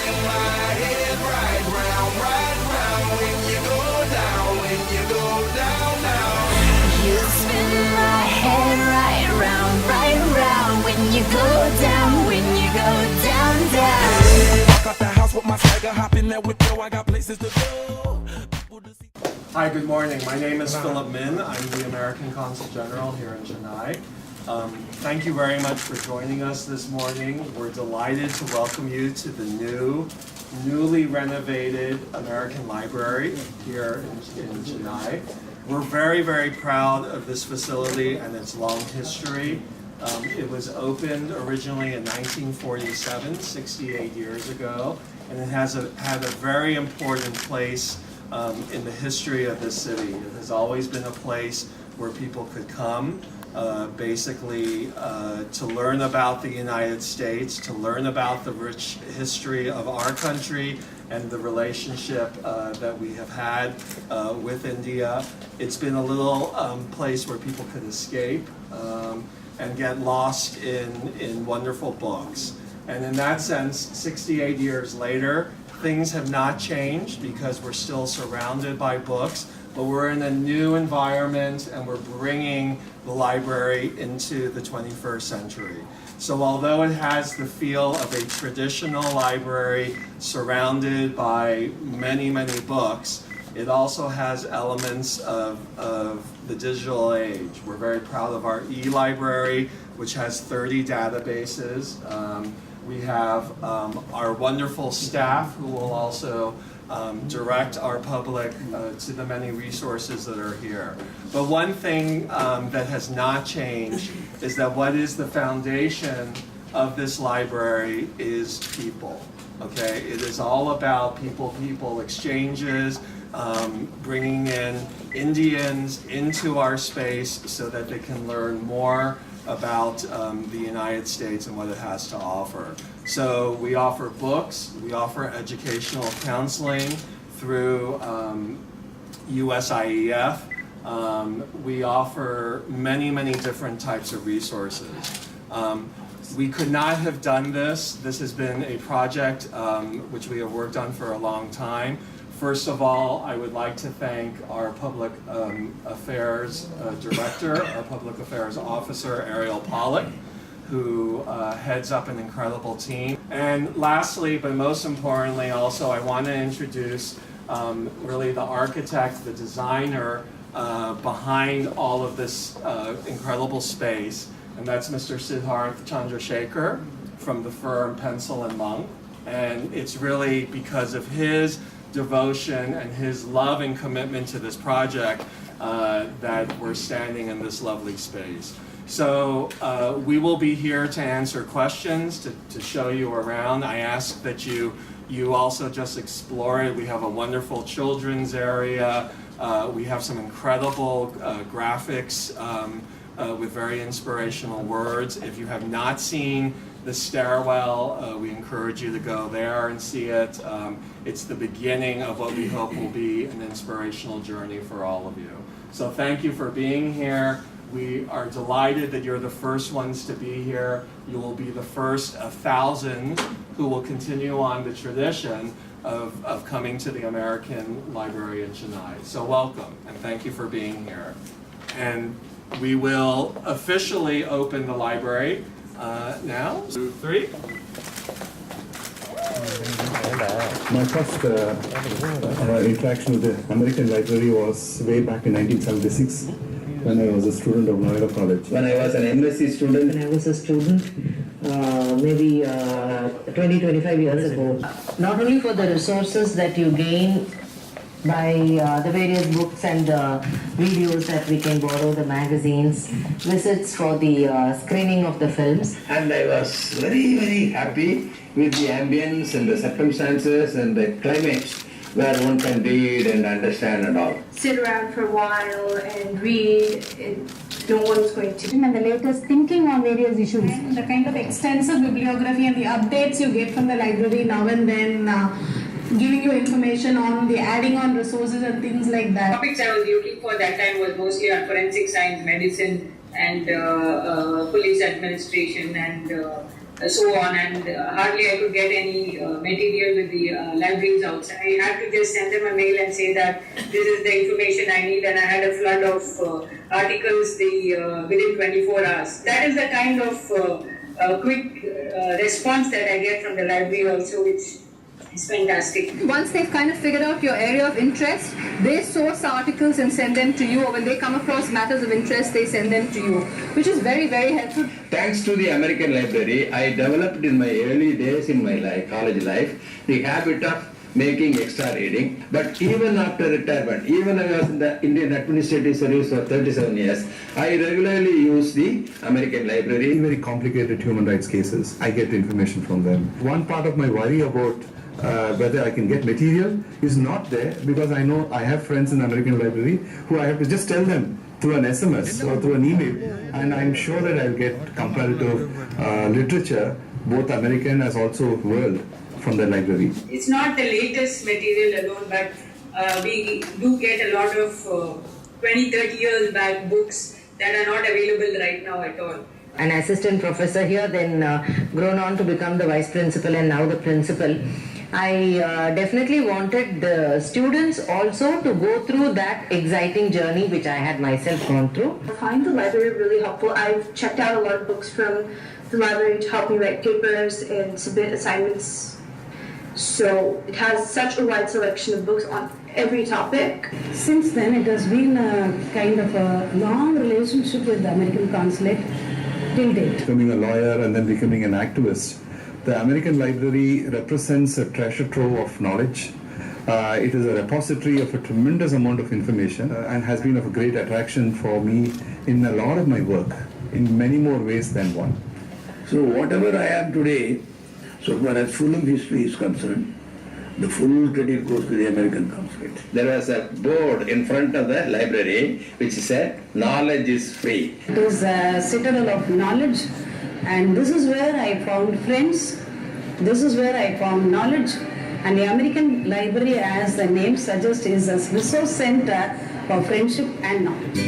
spin my head right round when you go down now. You spin my head right round when you go down, down. Walk out the house with my swagger, hop in that whip, yo, I got places to go. Hi, good morning. My name is Phillip Min. I'm the American Consul General here in Chennai. Thank you very much for joining us this morning. We're delighted to welcome you to the newly renovated American Library here in Chennai. We're very, very proud of this facility and its long history. It was opened originally in 1947, 68 years ago, and it has had a very important place in the history of this city. It has always been a place where people could come, basically to learn about the United States, to learn about the rich history of our country and the relationship that we have had with India. It's been a little place where people could escape and get lost in wonderful books. And in that sense, 68 years later, things have not changed because we're still surrounded by books, but we're in a new environment and we're bringing the library into the 21st century. So although it has the feel of a traditional library surrounded by many, many books, it also has elements of the digital age. We're very proud of our e-library, which has 30 databases. We have our wonderful staff who will also direct our public to the many resources that are here. But one thing that has not changed is that what is the foundation of this library is people. Okay, it is all about people exchanges, bringing in Indians into our space so that they can learn more about the United States and what it has to offer. So we offer books, we offer educational counseling through USIEF. We offer many, many different types of resources. We could not have done this. This has been a project which we have worked on for a long time. First of all, I would like to thank our Public Affairs Director, our Public Affairs Officer, Ariel Pollack, who heads up an incredible team. And lastly, but most importantly also, I want to introduce really the architect, the designer behind all of this incredible space, and that's Mr. Siddharth Chandrasekhar from the firm Pencil and Monk. And it's really because of his devotion and his love and commitment to this project that we're standing in this lovely space. So we will be here to answer questions, to show you around. I ask that you also just explore it. We have a wonderful children's area. We have some incredible graphics with very inspirational words. If you have not seen the stairwell, we encourage you to go there and see it. It's the beginning of what we hope will be an inspirational journey for all of you. So thank you for being here. We are delighted that you're the first ones to be here. You will be the first 1,000 who will continue on the tradition of coming to the American Library in Chennai. So welcome, and thank you for being here. And we will officially open the library now. 2, 3. My first interaction with the American Library was way back in 1976 when I was a student of Noida College. When I was an MSc student. When I was a student, maybe 20-25 years ago. Not only for the resources that you gain by the various books and videos that we can borrow, the magazines, visits for the screening of the films. And I was very, very happy with the ambience and the circumstances and the climate where one can read and understand and all. Sit around for a while and read, and no one's going to. And the latest thinking on various issues. And the kind of extensive bibliography and the updates you get from the library now and then, giving you information on the adding on resources and things like that. Topics I was looking for that time was mostly on forensic science, medicine, and police administration, and so on, and hardly I could get any material with the libraries outside. I had to just send them a mail and say that this is the information I need, and I had a flood of articles within 24 hours. That is the kind of quick response that I get from the library also, which is fantastic. Once they've kind of figured out your area of interest, they source articles and send them to you, or when they come across matters of interest, they send them to you, which is very, very helpful. Thanks to the American Library, I developed in my early days in my college life the habit of making extra reading. But even after retirement, even I was in the Indian Administrative Service for 37 years, I regularly use the American Library. Very complicated human rights cases, I get information from them. One part of my worry about whether I can get material is not there, because I know I have friends in the American Library who I have to just tell them through an SMS or through an email, and I'm sure that I'll get comparative literature, both American as also world, from the library. It's not the latest material alone, but we do get a lot of 20-30 years back books that are not available right now at all. An assistant professor here, then grown on to become the vice principal and now the principal. I definitely wanted the students also to go through that exciting journey which I had myself gone through. I find the library really helpful. I've checked out a lot of books from the library to help me write papers and submit assignments. So it has such a wide selection of books on every topic. Since then, it has been a kind of a long relationship with the American Consulate till date. Becoming a lawyer and then becoming an activist, the American Library represents a treasure trove of knowledge. It is a repository of a tremendous amount of information and has been of a great attraction for me in a lot of my work, in many more ways than one. So whatever I am today, so far as Fulham history is concerned, the full credit goes to the American Consulate. There was a board in front of the library which said, "Knowledge is free." It is a citadel of knowledge, and this is where I found friends, this is where I found knowledge, and the American Library, as the name suggests, is a resource center for friendship and knowledge.